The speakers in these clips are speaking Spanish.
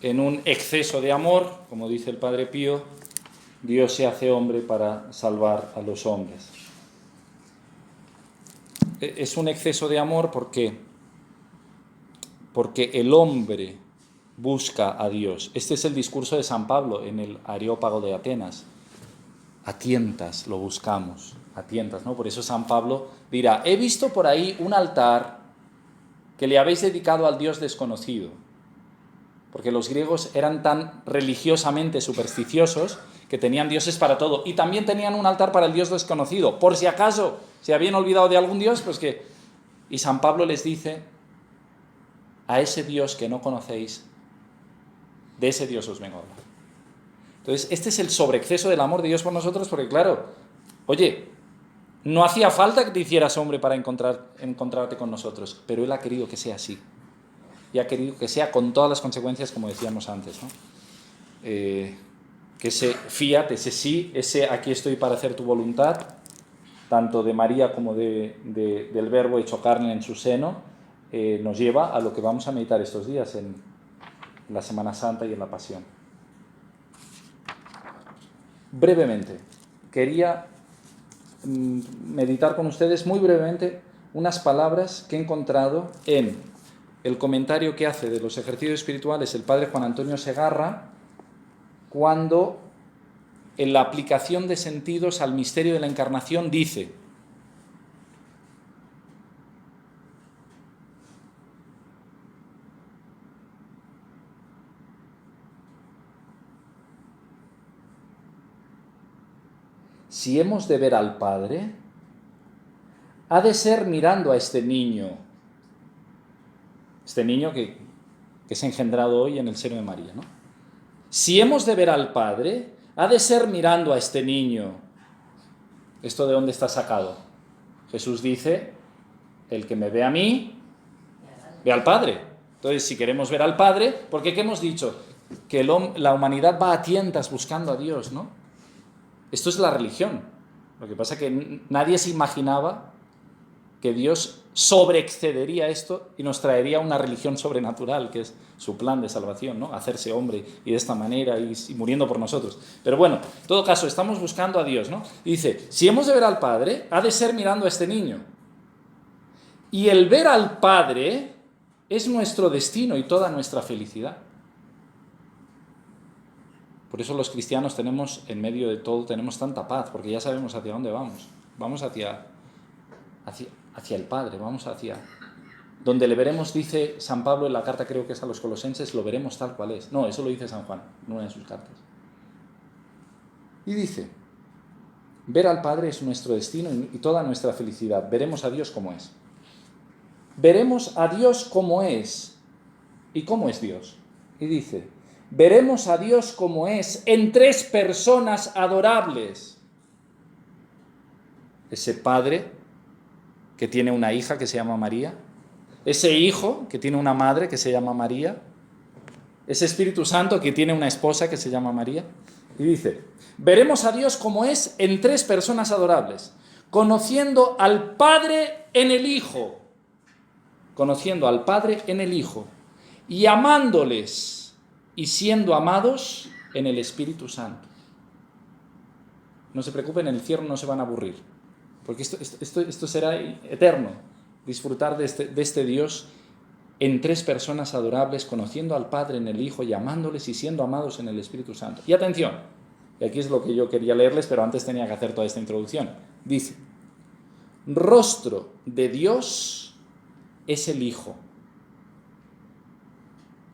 en un exceso de amor, como dice el Padre Pío, Dios se hace hombre para salvar a los hombres. Es un exceso de amor porque el hombre busca a Dios. Este es el discurso de San Pablo en el Areópago de Atenas. A tientas lo buscamos, a tientas, ¿no? Por eso San Pablo dirá, he visto por ahí un altar que le habéis dedicado al Dios desconocido. Porque los griegos eran tan religiosamente supersticiosos que tenían dioses para todo. Y también tenían un altar para el Dios desconocido. Por si acaso se habían olvidado de algún Dios, pues que... Y San Pablo les dice, a ese Dios que no conocéis, de ese Dios os vengo a hablar. Entonces, este es el sobreexceso del amor de Dios por nosotros, porque claro, oye, no hacía falta que te hicieras hombre para encontrarte con nosotros, pero Él ha querido que sea así. Y ha querido que sea con todas las consecuencias, como decíamos antes, ¿no? Que ese fiat, ese sí, ese aquí estoy para hacer tu voluntad, tanto de María como del Verbo hecho carne en su seno, nos lleva a lo que vamos a meditar estos días en la Semana Santa y en la Pasión. Brevemente, quería meditar con ustedes muy brevemente unas palabras que he encontrado en el comentario que hace de los ejercicios espirituales el padre Juan Antonio Segarra, cuando en la aplicación de sentidos al misterio de la Encarnación dice: si hemos de ver al Padre, ha de ser mirando a este niño que es engendrado hoy en el seno de María, ¿no? Si hemos de ver al Padre, ha de ser mirando a este niño. ¿Esto de dónde está sacado? Jesús dice, el que me ve a mí, ve al Padre. Entonces, si queremos ver al Padre, porque ¿qué hemos dicho? Que la humanidad va a tientas buscando a Dios, ¿no? Esto es la religión. Lo que pasa es que nadie se imaginaba que Dios sobreexcedería esto y nos traería una religión sobrenatural, que es su plan de salvación, ¿no? Hacerse hombre y de esta manera y muriendo por nosotros. Pero bueno, en todo caso, estamos buscando a Dios, ¿no? Y dice, si hemos de ver al Padre, ha de ser mirando a este niño. Y el ver al Padre es nuestro destino y toda nuestra felicidad. Por eso los cristianos tenemos, en medio de todo, tenemos tanta paz, porque ya sabemos hacia dónde vamos. Vamos hacia el Padre, vamos hacia... Donde le veremos, dice San Pablo en la carta, creo que es a los Colosenses, lo veremos tal cual es. No, eso lo dice San Juan, en una de sus cartas. Y dice, ver al Padre es nuestro destino y toda nuestra felicidad. Veremos a Dios como es. Veremos a Dios como es. ¿Y cómo es Dios? Y dice, veremos a Dios como es en tres personas adorables. Ese Padre que tiene una hija que se llama María, ese Hijo que tiene una madre que se llama María, ese Espíritu Santo que tiene una esposa que se llama María. Y dice, veremos a Dios como es en tres personas adorables, conociendo al Padre en el Hijo, conociendo al Padre en el Hijo, y amándoles y siendo amados en el Espíritu Santo. No se preocupen, en el cielo no se van a aburrir, porque esto será eterno, disfrutar de este Dios en tres personas adorables, conociendo al Padre en el Hijo y amándoles y siendo amados en el Espíritu Santo. Y atención, y aquí es lo que yo quería leerles, pero antes tenía que hacer toda esta introducción. Dice, rostro de Dios es el Hijo.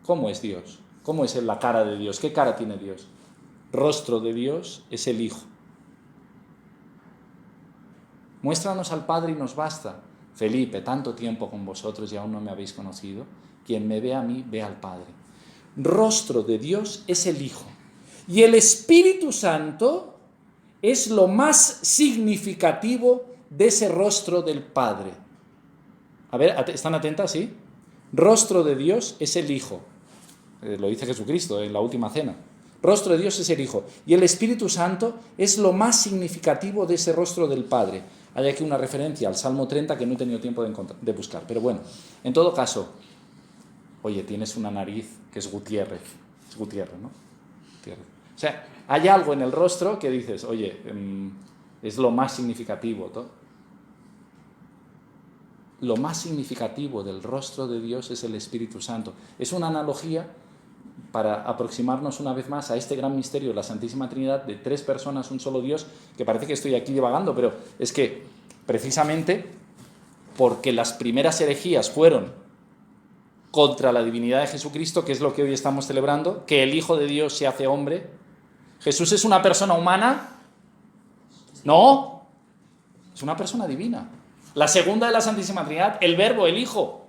¿Cómo es Dios? ¿Cómo es la cara de Dios? ¿Qué cara tiene Dios? Rostro de Dios es el Hijo. Muéstranos al Padre y nos basta. Felipe, tanto tiempo con vosotros y aún no me habéis conocido. Quien me ve a mí, ve al Padre. Rostro de Dios es el Hijo. Y el Espíritu Santo es lo más significativo de ese rostro del Padre. A ver, ¿están atentas? ¿Sí? Rostro de Dios es el Hijo. Lo dice Jesucristo en la última cena. Rostro de Dios es el Hijo. Y el Espíritu Santo es lo más significativo de ese rostro del Padre. Hay aquí una referencia al Salmo 30 que no he tenido tiempo de buscar. Pero bueno, en todo caso, oye, tienes una nariz que es Gutiérrez. Gutiérrez, ¿no? Gutiérrez. O sea, hay algo en el rostro que dices, oye, es lo más significativo, ¿no? Lo más significativo del rostro de Dios es el Espíritu Santo. Es una analogía para aproximarnos una vez más a este gran misterio de la Santísima Trinidad, de 3 personas, un solo Dios, que parece que estoy aquí divagando, pero es que precisamente porque las primeras herejías fueron contra la divinidad de Jesucristo, que es lo que hoy estamos celebrando, que el Hijo de Dios se hace hombre. ¿Jesús es una persona humana? No, es una persona divina. La segunda de la Santísima Trinidad, el Verbo, el Hijo.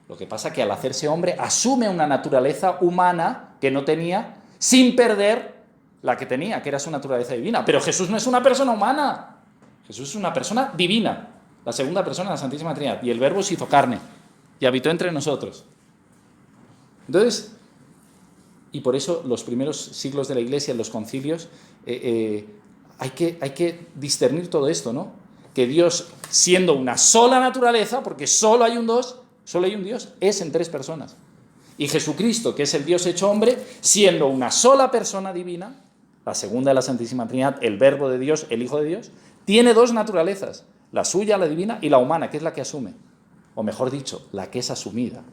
Lo que pasa es que al hacerse hombre asume una naturaleza humana que no tenía, sin perder la que tenía, que era su naturaleza divina. Pero Jesús no es una persona humana, Jesús es una persona divina, la segunda persona de la Santísima Trinidad. Y el Verbo se hizo carne y habitó entre nosotros. Entonces, y por eso los primeros siglos de la Iglesia, en los concilios, hay que discernir todo esto, ¿no? Que Dios, siendo una sola naturaleza, porque solo hay un Dios, es en 3 personas. Y Jesucristo, que es el Dios hecho hombre, siendo una sola persona divina, la segunda de la Santísima Trinidad, el Verbo de Dios, el Hijo de Dios, tiene 2 naturalezas, la suya, la divina, y la humana, que es la que asume. O mejor dicho, la que es asumida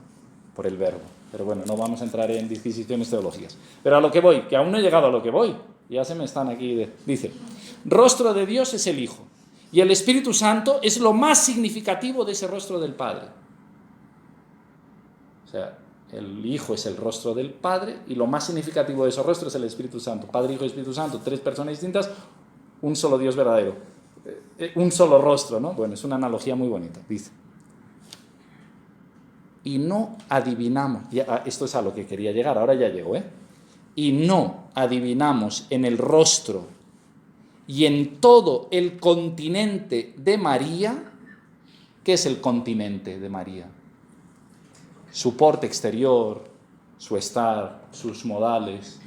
por el Verbo. Pero bueno, no vamos a entrar en disquisiciones teológicas. Pero a lo que voy, que aún no he llegado a lo que voy, ya se me están aquí. Dice, rostro de Dios es el Hijo, y el Espíritu Santo es lo más significativo de ese rostro del Padre. O sea, el Hijo es el rostro del Padre, y lo más significativo de ese rostro es el Espíritu Santo. Padre, Hijo y Espíritu Santo, 3 personas distintas, un solo Dios verdadero. Un solo rostro, ¿no? Bueno, es una analogía muy bonita, dice. Y no adivinamos, ya, esto es a lo que quería llegar, ahora ya llego, y no adivinamos en el rostro y en todo el continente de María. ¿Qué es el continente de María? Su porte exterior, su estar, sus modales,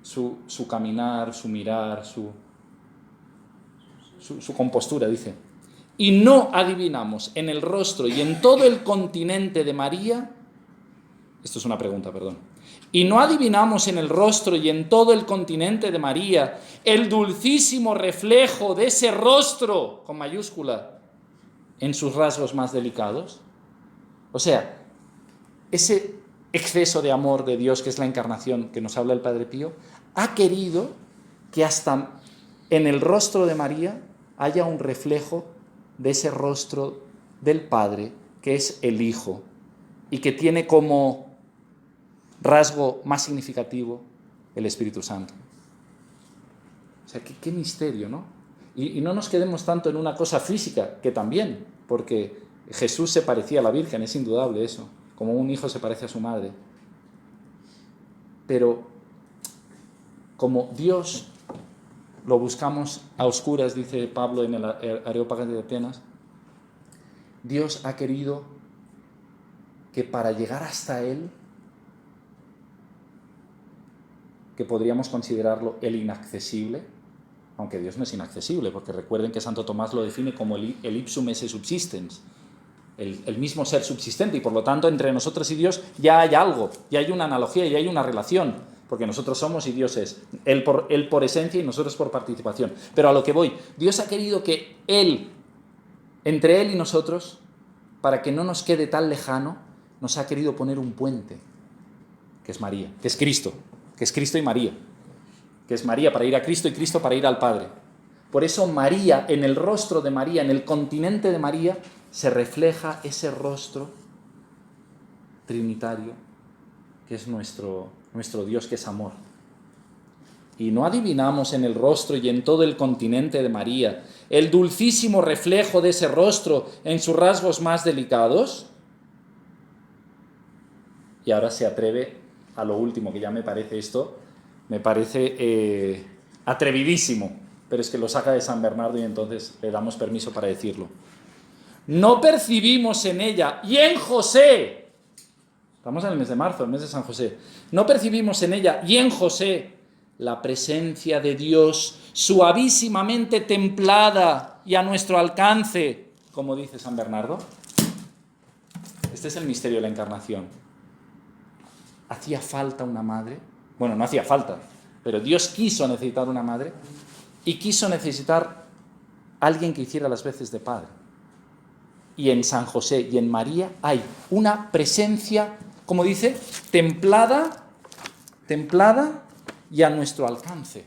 su caminar, su mirar, su compostura, dice. Y no adivinamos en el rostro y en todo el continente de María, esto es una pregunta, perdón, y no adivinamos en el rostro y en todo el continente de María el dulcísimo reflejo de ese rostro, con mayúscula, en sus rasgos más delicados. O sea, ese exceso de amor de Dios, que es la encarnación que nos habla el Padre Pío, ha querido que hasta en el rostro de María haya un reflejo de ese rostro del Padre, que es el Hijo, y que tiene como rasgo más significativo el Espíritu Santo. O sea, qué misterio, ¿no? Y no nos quedemos tanto en una cosa física, que también, porque Jesús se parecía a la Virgen, es indudable eso, como un hijo se parece a su madre. Pero como Dios lo buscamos a oscuras, dice Pablo en el Areópago de Atenas, Dios ha querido que para llegar hasta Él, que podríamos considerarlo el inaccesible, aunque Dios no es inaccesible, porque recuerden que Santo Tomás lo define como el ipsum esse subsistens, el mismo ser subsistente, y por lo tanto entre nosotros y Dios ya hay algo, ya hay una analogía, ya hay una relación, porque nosotros somos y Dios es, Él por esencia y nosotros por participación. Pero a lo que voy, Dios ha querido que Él, entre Él y nosotros, para que no nos quede tan lejano, nos ha querido poner un puente, que es María, que es Cristo y María, que es María para ir a Cristo y Cristo para ir al Padre. Por eso María, en el rostro de María, en el continente de María, se refleja ese rostro trinitario, que es nuestro Dios, que es amor. Y no adivinamos en el rostro y en todo el continente de María el dulcísimo reflejo de ese rostro en sus rasgos más delicados. Y ahora se atreve a lo último, que ya me parece atrevidísimo, pero es que lo saca de San Bernardo y entonces le damos permiso para decirlo. No percibimos en ella y en José, estamos en el mes de marzo, el mes de San José, no percibimos en ella y en José la presencia de Dios suavísimamente templada y a nuestro alcance, como dice San Bernardo. Este es el misterio de la encarnación. ¿Hacía falta una madre? Bueno, no hacía falta, pero Dios quiso necesitar una madre y quiso necesitar alguien que hiciera las veces de padre. Y en San José y en María hay una presencia, como dice, templada y a nuestro alcance.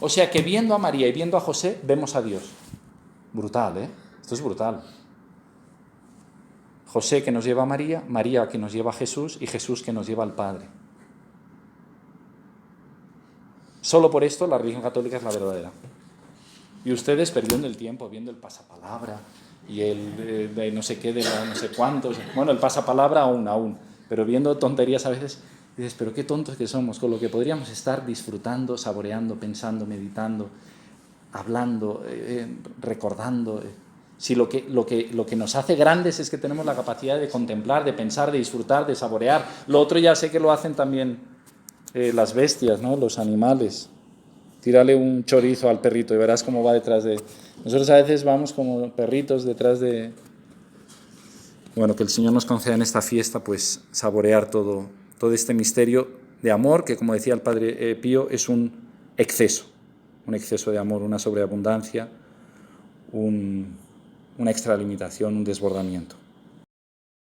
O sea que viendo a María y viendo a José, vemos a Dios. Brutal, ¿eh? Esto es brutal. José que nos lleva a María, María que nos lleva a Jesús y Jesús que nos lleva al Padre. Solo por esto la religión católica es la verdadera. Y ustedes perdiendo el tiempo viendo el pasapalabra y el de no sé qué, de no sé cuántos. Bueno, el pasapalabra aún, pero viendo tonterías a veces, dices, pero qué tontos que somos, con lo que podríamos estar disfrutando, saboreando, pensando, meditando, hablando, recordando. Si lo que nos hace grandes es que tenemos la capacidad de contemplar, de pensar, de disfrutar, de saborear. Lo otro ya sé que lo hacen también las bestias, ¿no? Los animales. Tírale un chorizo al perrito y verás cómo va detrás de... Nosotros a veces vamos como perritos detrás de... Bueno, que el Señor nos conceda en esta fiesta, pues, saborear todo este misterio de amor, que como decía el Padre Pío, es un exceso de amor, una sobreabundancia, una extralimitación, un desbordamiento.